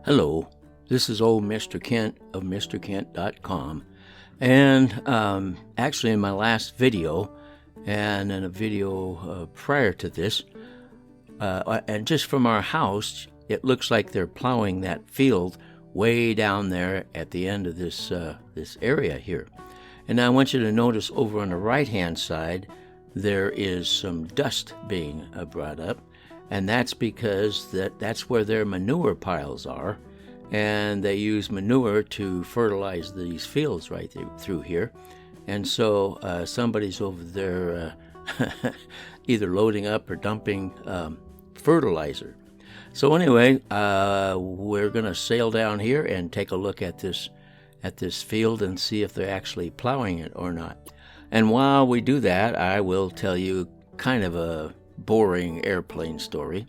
Hello, this is old Mr. Kent of MrKent.com, and actually in my last video and in a video prior to this, and just from our house, it looks like they're plowing that field way down there at the end of this area here. And I want you to notice over on the right-hand side, there is some dust being brought up, and that's because that's where their manure piles are, and they use manure to fertilize these fields right through here. And so somebody's over there either loading up or dumping fertilizer. So anyway, we're going to sail down here and take a look at this field and see if they're actually plowing it or not. And while we do that, I will tell you kind of a boring airplane story.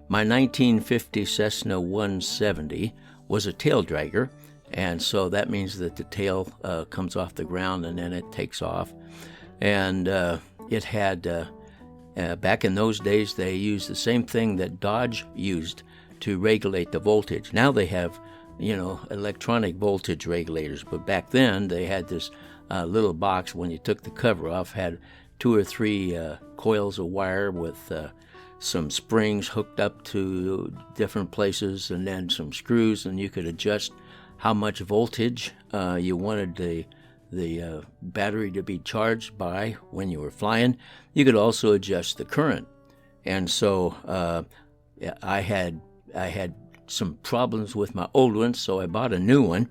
My 1950 Cessna 170 was a tail dragger, and so that means that the tail comes off the ground and then it takes off. And it had, back in those days, they used the same thing that Dodge used to regulate the voltage. Now they have, electronic voltage regulators, but back then they had this little box. When you took the cover off, had 2 or 3 coils of wire with some springs hooked up to different places, and then some screws, and you could adjust how much voltage you wanted the battery to be charged by when you were flying. You could also adjust the current. And so I had some problems with my old one, so I bought a new one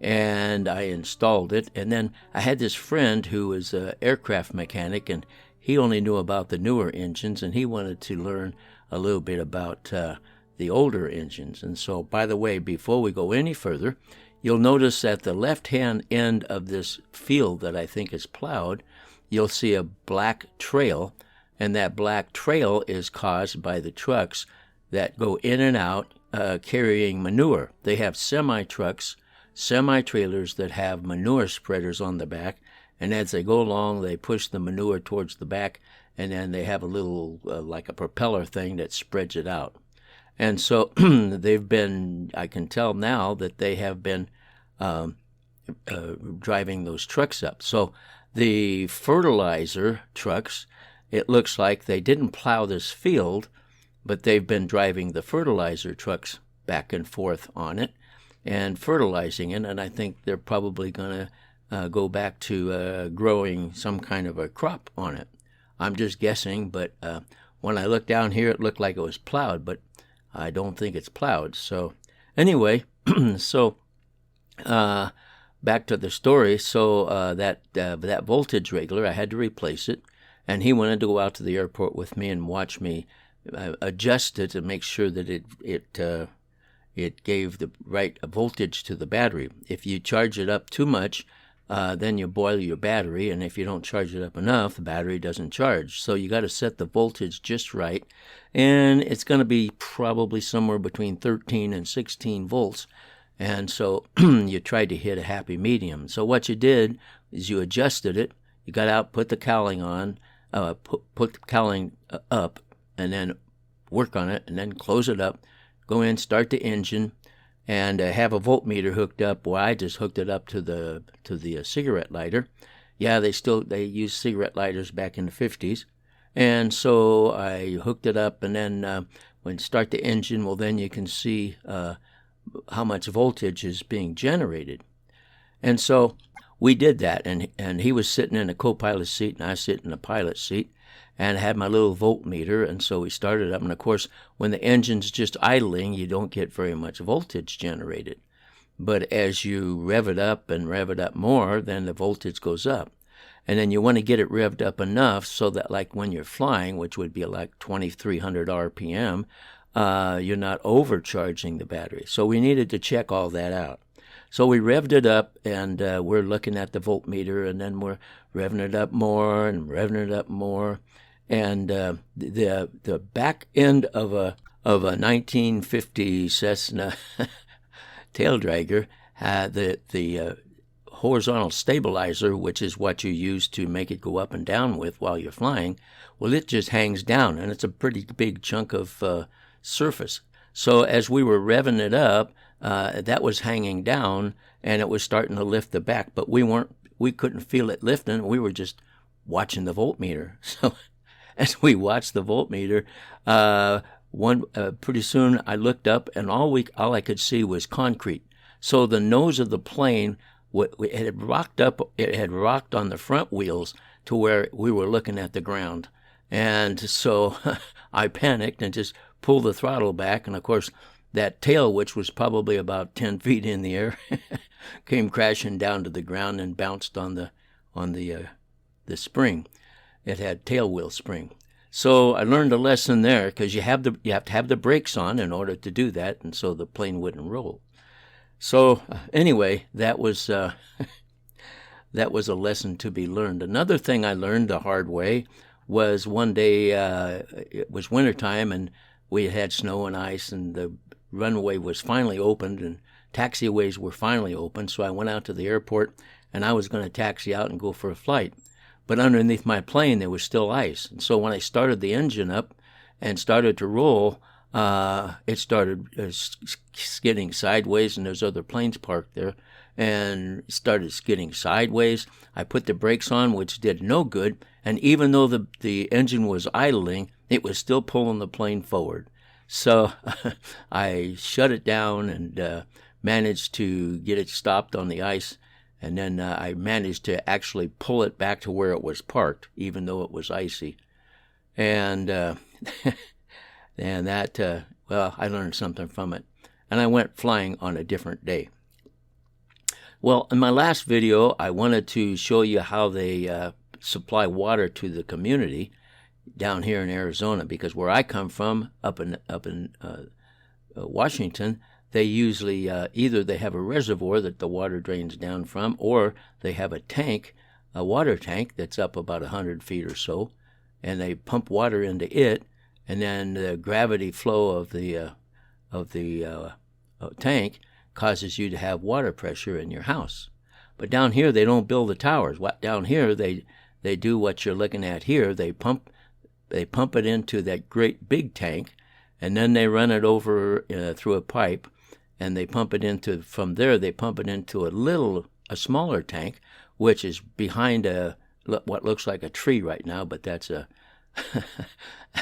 and I installed it. And then I had this friend who was an aircraft mechanic, and he only knew about the newer engines, and he wanted to learn a little bit about the older engines. And so, by the way, before we go any further, you'll notice at the left-hand end of this field that I think is plowed, you'll see a black trail, and that black trail is caused by the trucks that go in and out carrying manure. They have semi-trucks, semi-trailers that have manure spreaders on the back, and as they go along, they push the manure towards the back, and then they have a little, like a propeller thing that spreads it out. And so I can tell now that they have been driving those trucks up. So the fertilizer trucks, it looks like they didn't plow this field, but they've been driving the fertilizer trucks back and forth on it and fertilizing it, and I think they're probably going to go back to growing some kind of a crop on it. I'm just guessing, but when I looked down here, it looked like it was plowed, but I don't think it's plowed. So anyway, back to the story. So that voltage regulator, I had to replace it, and he wanted to go out to the airport with me and watch me adjust it to make sure that it gave the right voltage to the battery. If you charge it up too much, then you boil your battery, and if you don't charge it up enough, the battery doesn't charge. So you got to set the voltage just right, and it's going to be probably somewhere between 13 and 16 volts. And so you tried to hit a happy medium. So what you did is you adjusted it. You got out, put the cowling on, put the cowling up, and then work on it, and then close it up. Go in, start the engine, and have a voltmeter hooked up. Well, I just hooked it up to the cigarette lighter. Yeah, they used cigarette lighters back in the 50s. And so I hooked it up, and then when you start the engine, well, then you can see how much voltage is being generated. And so we did that, and he was sitting in a co-pilot seat, and I sit in the pilot seat, and I had my little voltmeter, and so we started up. And of course, when the engine's just idling, you don't get very much voltage generated. But as you rev it up and rev it up more, then the voltage goes up. And then you want to get it revved up enough so that, like when you're flying, which would be like 2,300 RPM, you're not overcharging the battery. So we needed to check all that out. So we revved it up, and we're looking at the voltmeter, and then we're revving it up more and revving it up more. And the back end of a 1950 Cessna tail dragger had the horizontal stabilizer, which is what you use to make it go up and down with while you're flying. Well, it just hangs down, and it's a pretty big chunk of surface. So as we were revving it up, that was hanging down, and it was starting to lift the back, but we couldn't feel it lifting. We were just watching the voltmeter. So as we watched the voltmeter, pretty soon I looked up, and all I could see was concrete. So the nose of the plane, it had rocked up. It had rocked on the front wheels to where we were looking at the ground. And so I panicked and just pulled the throttle back. And of course, that tail, which was probably about 10 feet in the air, came crashing down to the ground and bounced on the spring. It had tail wheel spring. So I learned a lesson there, because you have to have the brakes on in order to do that, and so the plane wouldn't roll. So anyway, that was a lesson to be learned. Another thing I learned the hard way was one day, it was wintertime, and we had snow and ice, and the runway was finally opened, and taxiways were finally open. So I went out to the airport, and I was going to taxi out and go for a flight. But underneath my plane, there was still ice. And so when I started the engine up and started to roll, it started skidding sideways, and there's other planes parked there, and started skidding sideways. I put the brakes on, which did no good, and even though the engine was idling, it was still pulling the plane forward. So I shut it down and managed to get it stopped on the ice, and then I managed to actually pull it back to where it was parked, even though it was icy. And and that, well, I learned something from it. And I went flying on a different day. Well, in my last video, I wanted to show you how they supply water to the community down here in Arizona, because where I come from, up in Washington, they usually either they have a reservoir that the water drains down from, or they have a water tank that's up about 100 feet or so, and they pump water into it, and then the gravity flow of the tank causes you to have water pressure in your house. But down here, they don't build the towers. Down here, they do what you're looking at here. They pump it into that great big tank, and then they run it over through a pipe, and they pump it into, from there, they pump it into a smaller tank, which is behind what looks like a tree right now, but that's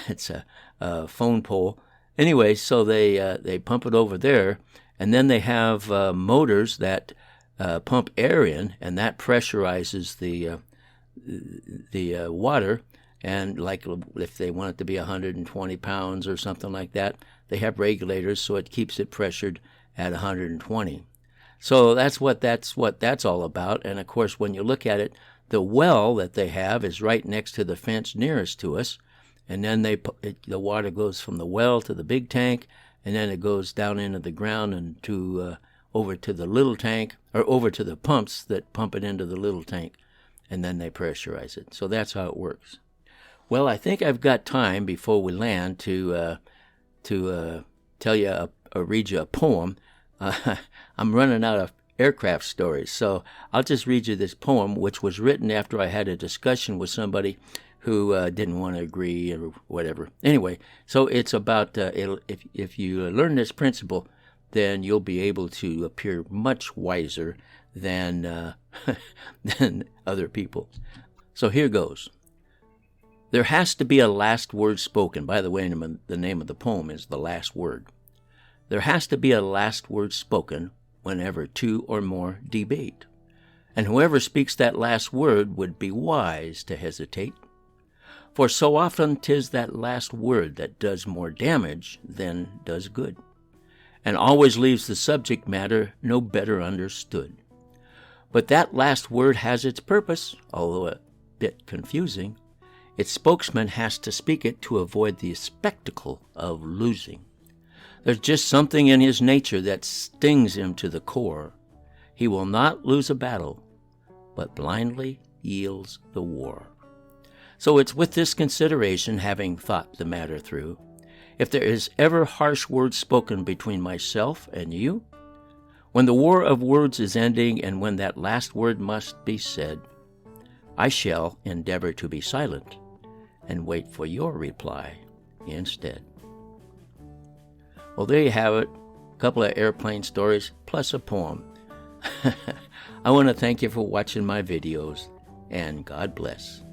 it's a phone pole. Anyway, so they pump it over there, and then they have motors that pump air in, and that pressurizes the water. And like if they want it to be 120 pounds or something like that, they have regulators, so it keeps it pressured at 120. So that's what that's all about. And of course, when you look at it, the well that they have is right next to the fence nearest to us, and then the water goes from the well to the big tank, and then it goes down into the ground and over to the little tank, or over to the pumps that pump it into the little tank, and then they pressurize it. So that's how it works. Well, I think I've got time before we land to tell you or read you a poem. I'm running out of aircraft stories, so I'll just read you this poem, which was written after I had a discussion with somebody who didn't want to agree or whatever. Anyway, so it's about if you learn this principle, then you'll be able to appear much wiser than than other people. So here goes. There has to be a last word spoken. By the way, the name of the poem is The Last Word. There has to be a last word spoken whenever two or more debate. And whoever speaks that last word would be wise to hesitate. For so often 'tis that last word that does more damage than does good, and always leaves the subject matter no better understood. But that last word has its purpose, although a bit confusing. Its spokesman has to speak it to avoid the spectacle of losing. There's just something in his nature that stings him to the core. He will not lose a battle, but blindly yields the war. So it's with this consideration, having thought the matter through, if there is ever harsh words spoken between myself and you, when the war of words is ending and when that last word must be said, I shall endeavor to be silent and wait for your reply instead. Well, there you have it. a couple of airplane stories, plus a poem. I want to thank you for watching my videos, and God bless.